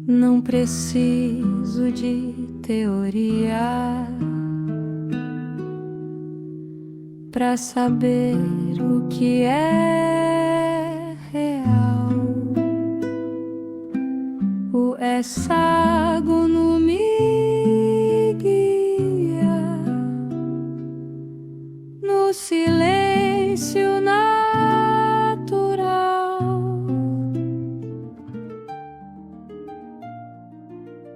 Não preciso de teoria pra saber o que é real. O hexágono me guia no silêncio natural.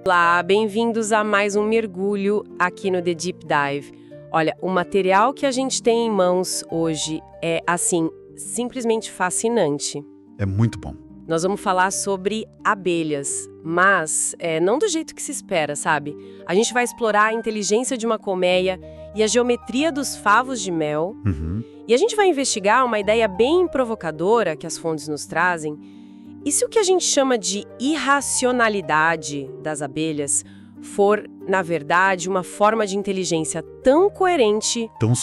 Olá, bem-vindos a mais um mergulho aqui no The Deep Dive. Olha, o material que a gente tem em mãos hoje é, assim, simplesmente fascinante. É muito bom. Nós vamos falar sobre abelhas, mas não do jeito que se espera, sabe? A gente vai explorar a inteligência de uma colmeia e a geometria dos favos de mel. E a gente vai investigar uma ideia bem provocadora que as fontes nos trazem. E se o que a gente chama de irracionalidade das abelhas for, na verdade, uma forma de inteligência tão coerente, Tão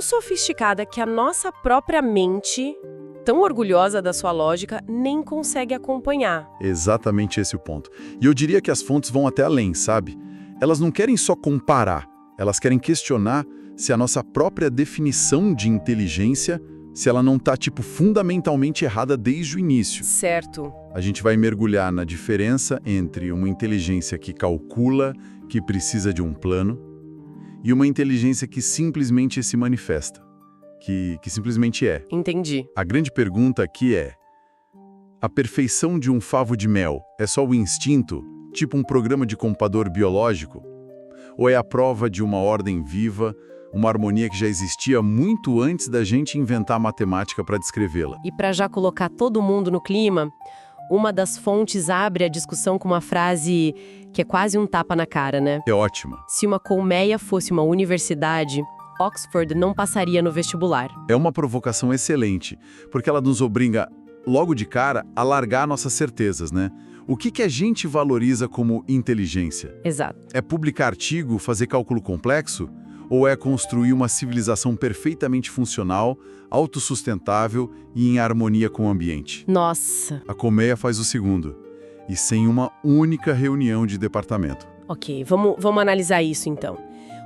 sofisticada que a nossa própria mente, tão orgulhosa da sua lógica, nem consegue acompanhar? Exatamente esse o ponto. E eu diria que as fontes vão até além, sabe? Elas não querem só comparar, elas querem questionar se a nossa própria definição de inteligência, se ela não está, fundamentalmente errada desde o início. Certo. A gente vai mergulhar na diferença entre uma inteligência que calcula, que precisa de um plano, e uma inteligência que simplesmente se manifesta, que simplesmente é. Entendi. A grande pergunta aqui é: a perfeição de um favo de mel é só o instinto, tipo um programa de computador biológico? Ou é a prova de uma ordem viva, uma harmonia que já existia muito antes da gente inventar a matemática para descrevê-la? E para já colocar todo mundo no clima, uma das fontes abre a discussão com uma frase que é quase um tapa na cara, né? É ótima. Se uma colmeia fosse uma universidade, Oxford não passaria no vestibular. É uma provocação excelente, porque ela nos obriga, logo de cara, a largar nossas certezas, né? O que a gente valoriza como inteligência? Exato. É publicar artigo, fazer cálculo complexo? Ou é construir uma civilização perfeitamente funcional, autossustentável e em harmonia com o ambiente? Nossa. A colmeia faz o segundo, e sem uma única reunião de departamento. Ok, vamos analisar isso então.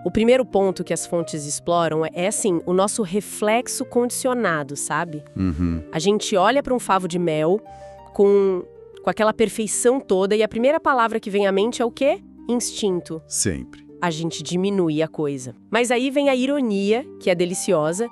O primeiro ponto que as fontes exploram é assim, o nosso reflexo condicionado, sabe? A gente olha para um favo de mel com aquela perfeição toda e a primeira palavra que vem à mente é o quê? Instinto. Sempre. A gente diminui a coisa. Mas aí vem a ironia, que é deliciosa.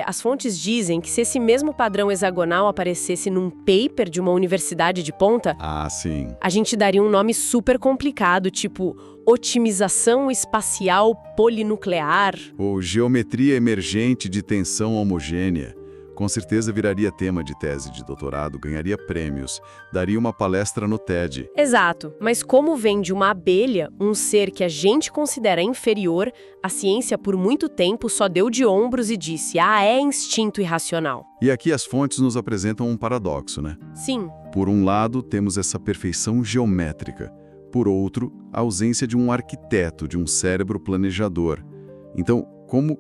As fontes dizem que se esse mesmo padrão hexagonal aparecesse num paper de uma universidade de ponta, sim. a gente daria um nome super complicado, tipo otimização espacial polinuclear. Ou geometria emergente de tensão homogênea. Com certeza viraria tema de tese de doutorado, ganharia prêmios, daria uma palestra no TED. Exato, mas como vem de uma abelha, um ser que a gente considera inferior, a ciência por muito tempo só deu de ombros e disse, é instinto irracional. E aqui as fontes nos apresentam um paradoxo, né? Sim. Por um lado, temos essa perfeição geométrica. Por outro, a ausência de um arquiteto, de um cérebro planejador. Então, como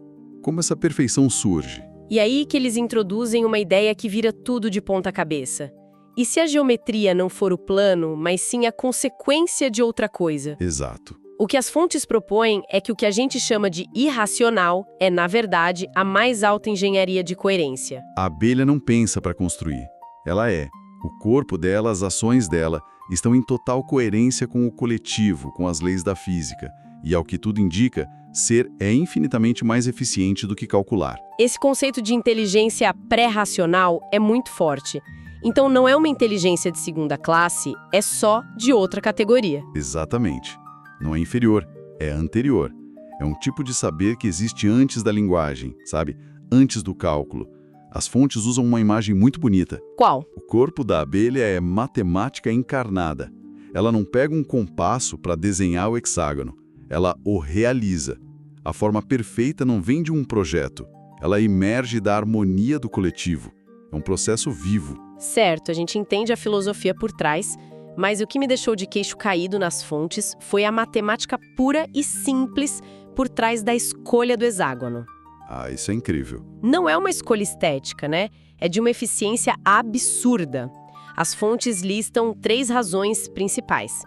essa perfeição surge? E aí que eles introduzem uma ideia que vira tudo de ponta cabeça. E se a geometria não for o plano, mas sim a consequência de outra coisa? Exato. O que as fontes propõem é que o que a gente chama de irracional é, na verdade, a mais alta engenharia de coerência. A abelha não pensa para construir. Ela é. O corpo dela, as ações dela, estão em total coerência com o coletivo, com as leis da física. E, ao que tudo indica, ser é infinitamente mais eficiente do que calcular. Esse conceito de inteligência pré-racional é muito forte. Então não é uma inteligência de segunda classe, é só de outra categoria. Exatamente. Não é inferior, é anterior. É um tipo de saber que existe antes da linguagem, sabe? Antes do cálculo. As fontes usam uma imagem muito bonita. Qual? O corpo da abelha é matemática encarnada. Ela não pega um compasso para desenhar o hexágono. Ela o realiza. A forma perfeita não vem de um projeto. Ela emerge da harmonia do coletivo. É um processo vivo. Certo, a gente entende a filosofia por trás, mas o que me deixou de queixo caído nas fontes foi a matemática pura e simples por trás da escolha do hexágono. Ah, isso é incrível. Não é uma escolha estética, né? É de uma eficiência absurda. As fontes listam 3 razões principais.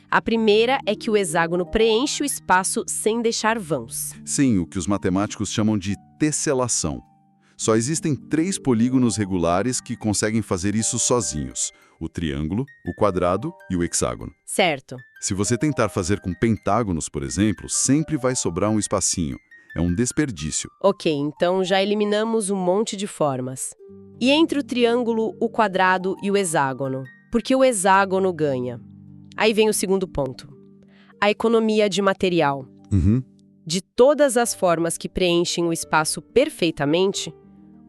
A primeira é que o hexágono preenche o espaço sem deixar vãos. Sim, o que os matemáticos chamam de tesselação. Só existem 3 polígonos regulares que conseguem fazer isso sozinhos: o triângulo, o quadrado e o hexágono. Certo. Se você tentar fazer com pentágonos, por exemplo, sempre vai sobrar um espacinho. É um desperdício. Ok, então já eliminamos um monte de formas. E entre o triângulo, o quadrado e o hexágono? Porque o hexágono ganha. Aí vem o segundo ponto. A economia de material. De todas as formas que preenchem o espaço perfeitamente,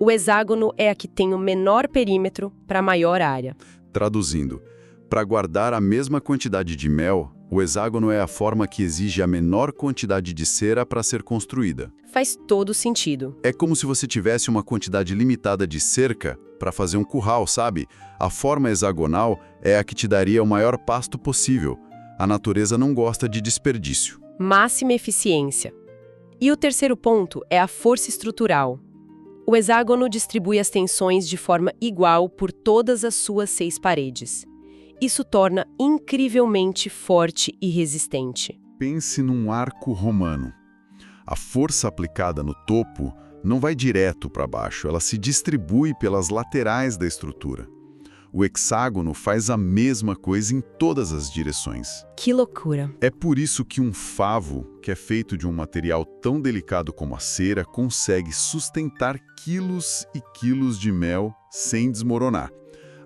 o hexágono é a que tem o menor perímetro para a maior área. Traduzindo, para guardar a mesma quantidade de mel, o hexágono é a forma que exige a menor quantidade de cera para ser construída. Faz todo sentido. É como se você tivesse uma quantidade limitada de cerca para fazer um curral, sabe? A forma hexagonal é a que te daria o maior pasto possível. A natureza não gosta de desperdício. Máxima eficiência. E o terceiro ponto é a força estrutural. O hexágono distribui as tensões de forma igual por todas as suas 6 paredes. Isso torna incrivelmente forte e resistente. Pense num arco romano. A força aplicada no topo não vai direto para baixo, ela se distribui pelas laterais da estrutura. O hexágono faz a mesma coisa em todas as direções. Que loucura! É por isso que um favo, que é feito de um material tão delicado como a cera, consegue sustentar quilos e quilos de mel sem desmoronar.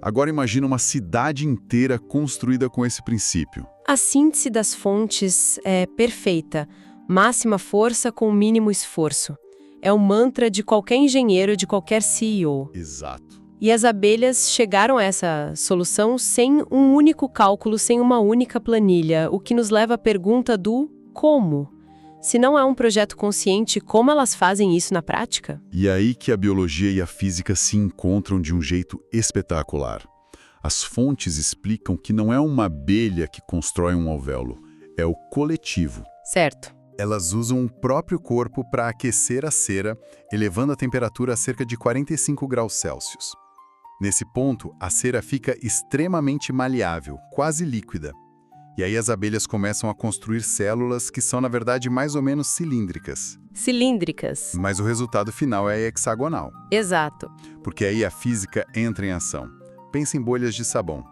Agora imagina uma cidade inteira construída com esse princípio. A síntese das fontes é perfeita. Máxima força com mínimo esforço. É o mantra de qualquer engenheiro, de qualquer CEO. Exato. E as abelhas chegaram a essa solução sem um único cálculo, sem uma única planilha, o que nos leva à pergunta do como. Se não é um projeto consciente, como elas fazem isso na prática? E é aí que a biologia e a física se encontram de um jeito espetacular. As fontes explicam que não é uma abelha que constrói um alvéolo, é o coletivo. Certo. Elas usam o próprio corpo para aquecer a cera, elevando a temperatura a cerca de 45 graus Celsius. Nesse ponto, a cera fica extremamente maleável, quase líquida. E aí as abelhas começam a construir células que são, na verdade, mais ou menos cilíndricas. Cilíndricas. Mas o resultado final é hexagonal. Exato. Porque aí a física entra em ação. Pensa em bolhas de sabão.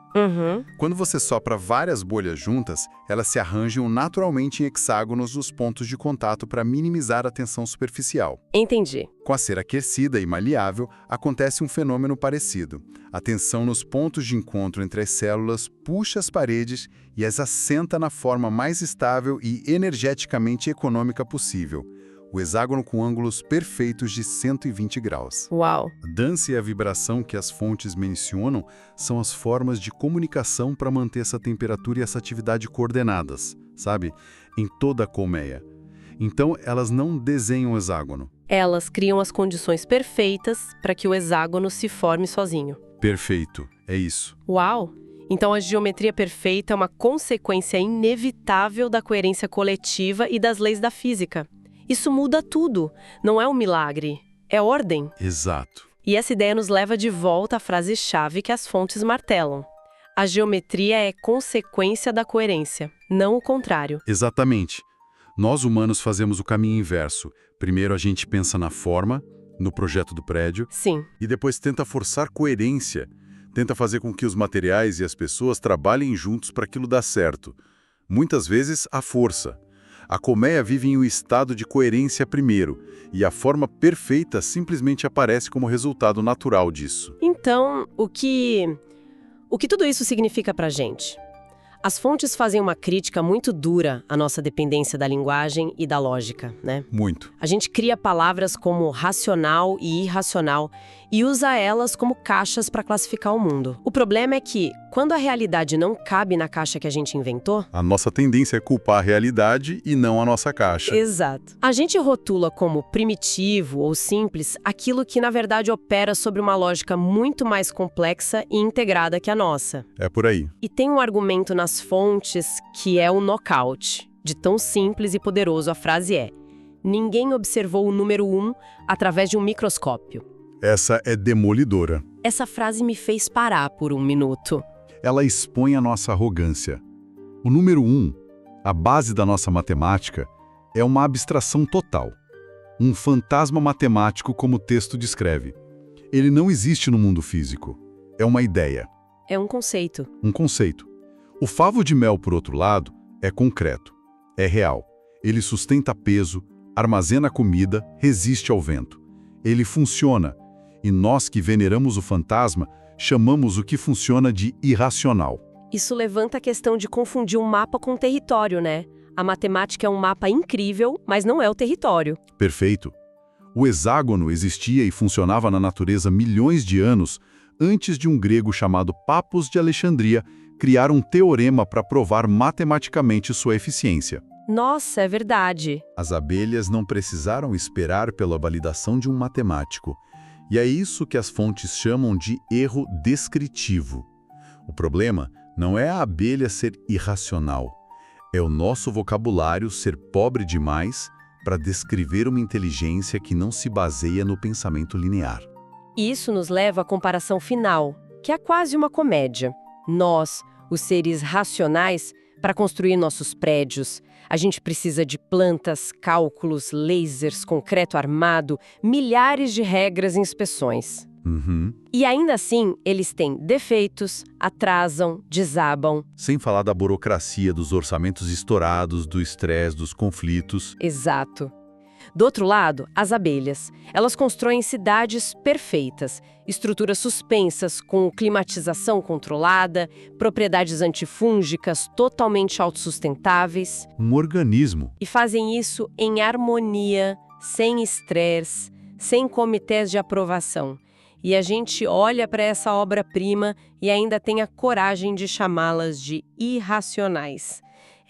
Quando você sopra várias bolhas juntas, elas se arranjam naturalmente em hexágonos nos pontos de contato para minimizar a tensão superficial. Entendi. Com a cera aquecida e maleável, acontece um fenômeno parecido. A tensão nos pontos de encontro entre as células puxa as paredes e as assenta na forma mais estável e energeticamente econômica possível. O hexágono com ângulos perfeitos de 120 graus. Uau! A dança e a vibração que as fontes mencionam são as formas de comunicação para manter essa temperatura e essa atividade coordenadas, sabe? Em toda a colmeia. Então, elas não desenham o hexágono. Elas criam as condições perfeitas para que o hexágono se forme sozinho. Perfeito, é isso. Uau! Então a geometria perfeita é uma consequência inevitável da coerência coletiva e das leis da física. Isso muda tudo. Não é um milagre, é ordem. Exato. E essa ideia nos leva de volta à frase-chave que as fontes martelam. A geometria é consequência da coerência, não o contrário. Exatamente. Nós humanos fazemos o caminho inverso. Primeiro a gente pensa na forma, no projeto do prédio, Sim. e depois tenta forçar coerência. Tenta fazer com que os materiais e as pessoas trabalhem juntos para aquilo dar certo. Muitas vezes, à força. A colmeia vive em um estado de coerência primeiro, e a forma perfeita simplesmente aparece como resultado natural disso. Então, o que tudo isso significa pra gente? As fontes fazem uma crítica muito dura à nossa dependência da linguagem e da lógica, né? Muito. A gente cria palavras como racional e irracional e usa elas como caixas para classificar o mundo. O problema é que, quando a realidade não cabe na caixa que a gente inventou... A nossa tendência é culpar a realidade e não a nossa caixa. Exato. A gente rotula como primitivo ou simples aquilo que, na verdade, opera sobre uma lógica muito mais complexa e integrada que a nossa. É por aí. E tem um argumento nas fontes que é o knockout. De tão simples e poderoso a frase é: ninguém observou o número 1 através de um microscópio. Essa é demolidora. Essa frase me fez parar por um minuto. Ela expõe a nossa arrogância. O número 1, a base da nossa matemática, é uma abstração total. Um fantasma matemático, como o texto descreve. Ele não existe no mundo físico. É uma ideia. É um conceito. Um conceito. O favo de mel, por outro lado, é concreto. É real. Ele sustenta peso, armazena comida, resiste ao vento. Ele funciona. E nós que veneramos o fantasma, chamamos o que funciona de irracional. Isso levanta a questão de confundir um mapa com um território, né? A matemática é um mapa incrível, mas não é o território. Perfeito. O hexágono existia e funcionava na natureza milhões de anos antes de um grego chamado Papos de Alexandria criar um teorema para provar matematicamente sua eficiência. Nossa, é verdade. As abelhas não precisaram esperar pela validação de um matemático. E é isso que as fontes chamam de erro descritivo. O problema não é a abelha ser irracional. É o nosso vocabulário ser pobre demais para descrever uma inteligência que não se baseia no pensamento linear. E isso nos leva à comparação final, que é quase uma comédia. Nós, os seres racionais, para construir nossos prédios, a gente precisa de plantas, cálculos, lasers, concreto armado, milhares de regras e inspeções. E ainda assim, eles têm defeitos, atrasam, desabam. Sem falar da burocracia, dos orçamentos estourados, do estresse, dos conflitos. Exato. Do outro lado, as abelhas. Elas constroem cidades perfeitas, estruturas suspensas com climatização controlada, propriedades antifúngicas totalmente autossustentáveis. Um organismo. E fazem isso em harmonia, sem estresse, sem comitês de aprovação. E a gente olha para essa obra-prima e ainda tem a coragem de chamá-las de irracionais.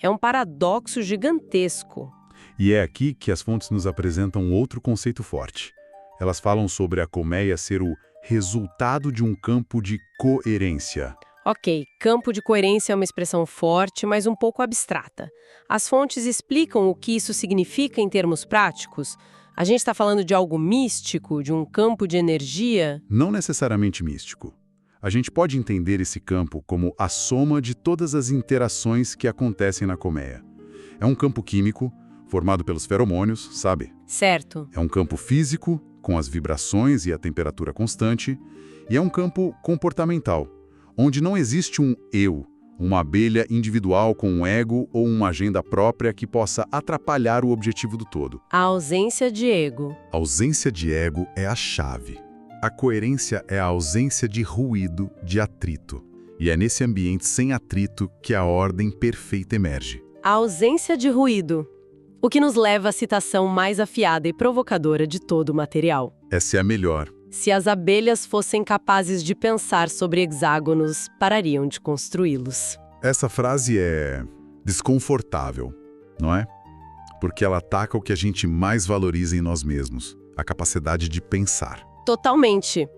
É um paradoxo gigantesco. E é aqui que as fontes nos apresentam outro conceito forte. Elas falam sobre a colmeia ser o resultado de um campo de coerência. Ok, campo de coerência é uma expressão forte, mas um pouco abstrata. As fontes explicam o que isso significa em termos práticos? A gente está falando de algo místico, de um campo de energia? Não necessariamente místico. A gente pode entender esse campo como a soma de todas as interações que acontecem na colmeia. É um campo químico, formado pelos feromônios, sabe? Certo. É um campo físico, com as vibrações e a temperatura constante, e é um campo comportamental, onde não existe um eu, uma abelha individual com um ego ou uma agenda própria que possa atrapalhar o objetivo do todo. A ausência de ego. A ausência de ego é a chave. A coerência é a ausência de ruído, de atrito. E é nesse ambiente sem atrito que a ordem perfeita emerge. A ausência de ruído. O que nos leva à citação mais afiada e provocadora de todo o material. Essa é a melhor. Se as abelhas fossem capazes de pensar sobre hexágonos, parariam de construí-los. Essa frase é desconfortável, não é? Porque ela ataca o que a gente mais valoriza em nós mesmos, a capacidade de pensar. Totalmente.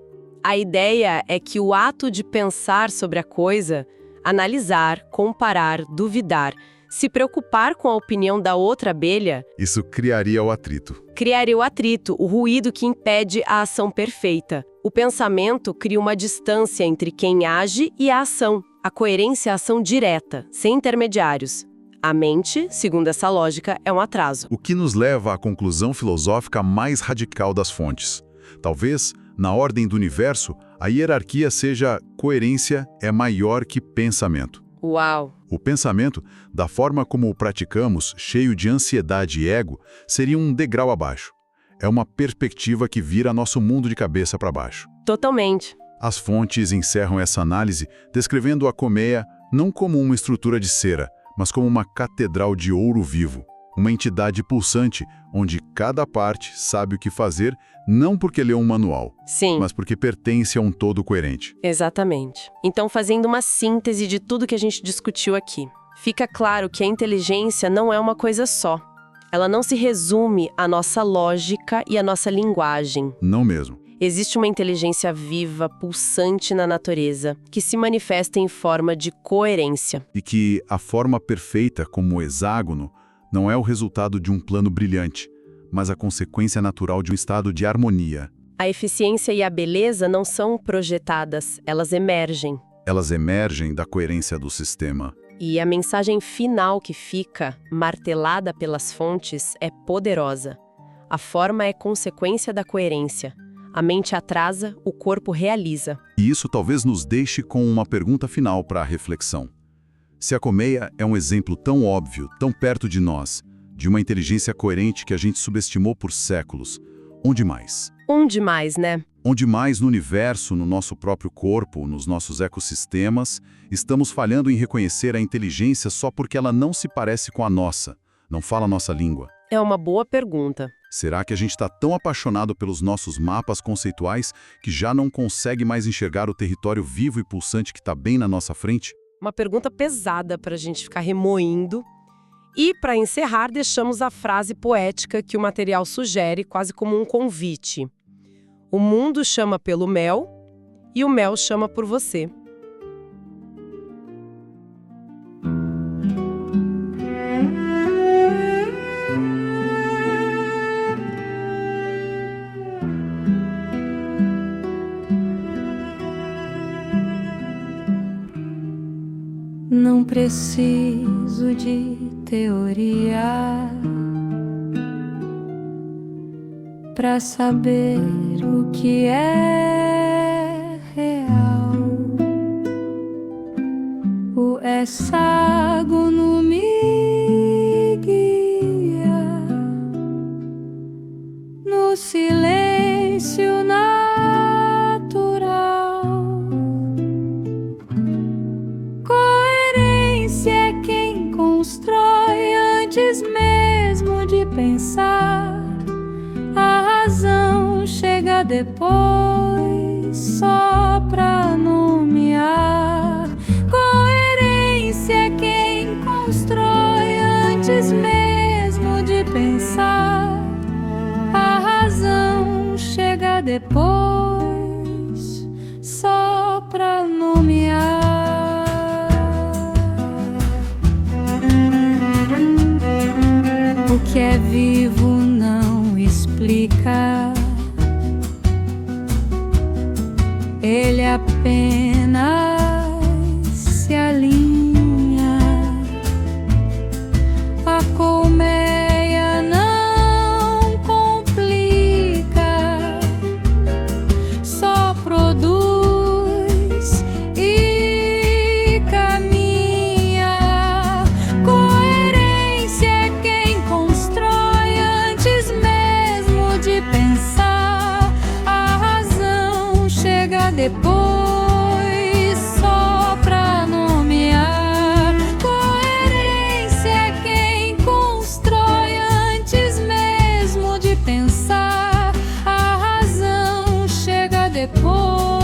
A ideia é que o ato de pensar sobre a coisa, analisar, comparar, duvidar, se preocupar com a opinião da outra abelha... Isso criaria o atrito. Criaria o atrito, o ruído que impede a ação perfeita. O pensamento cria uma distância entre quem age e a ação. A coerência é a ação direta, sem intermediários. A mente, segundo essa lógica, é um atraso. O que nos leva à conclusão filosófica mais radical das fontes. Talvez, na ordem do universo, a hierarquia seja coerência é maior que pensamento. Uau! O pensamento, da forma como o praticamos, cheio de ansiedade e ego, seria um degrau abaixo. É uma perspectiva que vira nosso mundo de cabeça para baixo. Totalmente. As fontes encerram essa análise descrevendo a colmeia Não como uma estrutura de cera, mas como uma catedral de ouro vivo, uma entidade pulsante, onde cada parte sabe o que fazer, não porque leu um manual, Sim, mas porque pertence a um todo coerente. exatamente. Então, fazendo uma síntese de tudo que a gente discutiu aqui, fica claro que a inteligência não é uma coisa só. Ela não se resume à nossa lógica e à nossa linguagem. Não mesmo. Existe uma inteligência viva, pulsante na natureza, que se manifesta em forma de coerência. E que a forma perfeita, como o hexágono, não é o resultado de um plano brilhante, mas a consequência natural de um estado de harmonia. A eficiência e a beleza não são projetadas, elas emergem. Elas emergem da coerência do sistema. E a mensagem final que fica, martelada pelas fontes, é poderosa. A forma é consequência da coerência. A mente atrasa, o corpo realiza. E isso talvez nos deixe com uma pergunta final para a reflexão. Se a colmeia é um exemplo tão óbvio, tão perto de nós, de uma inteligência coerente que a gente subestimou por séculos, onde mais? Onde mais, né? Onde mais no universo, no nosso próprio corpo, nos nossos ecossistemas, estamos falhando em reconhecer a inteligência só porque ela não se parece com a nossa, não fala a nossa língua? É uma boa pergunta. Será que a gente está tão apaixonado pelos nossos mapas conceituais que já não consegue mais enxergar o território vivo e pulsante que está bem na nossa frente? Uma pergunta pesada para a gente ficar remoendo. E, para encerrar, deixamos a frase poética que o material sugere, quase como um convite. O mundo chama pelo mel e o mel chama por você. Não preciso de teoria pra saber o que é real. O hexágono me guia no silêncio natural. Coerência é quem constrói antes mesmo de pensar. A razão chega depois, só pra nomear. Coerência é quem constrói antes mesmo de pensar. A razão chega depois, só pra nomear. O que é vivo não explica, ele apenas se alinha. A colmeia não complica, só produz e caminha. Coerência é quem constrói antes mesmo de pensar. A razão chega depois, só pra nomear. Coerência é quem constrói antes mesmo de pensar. A razão chega depois.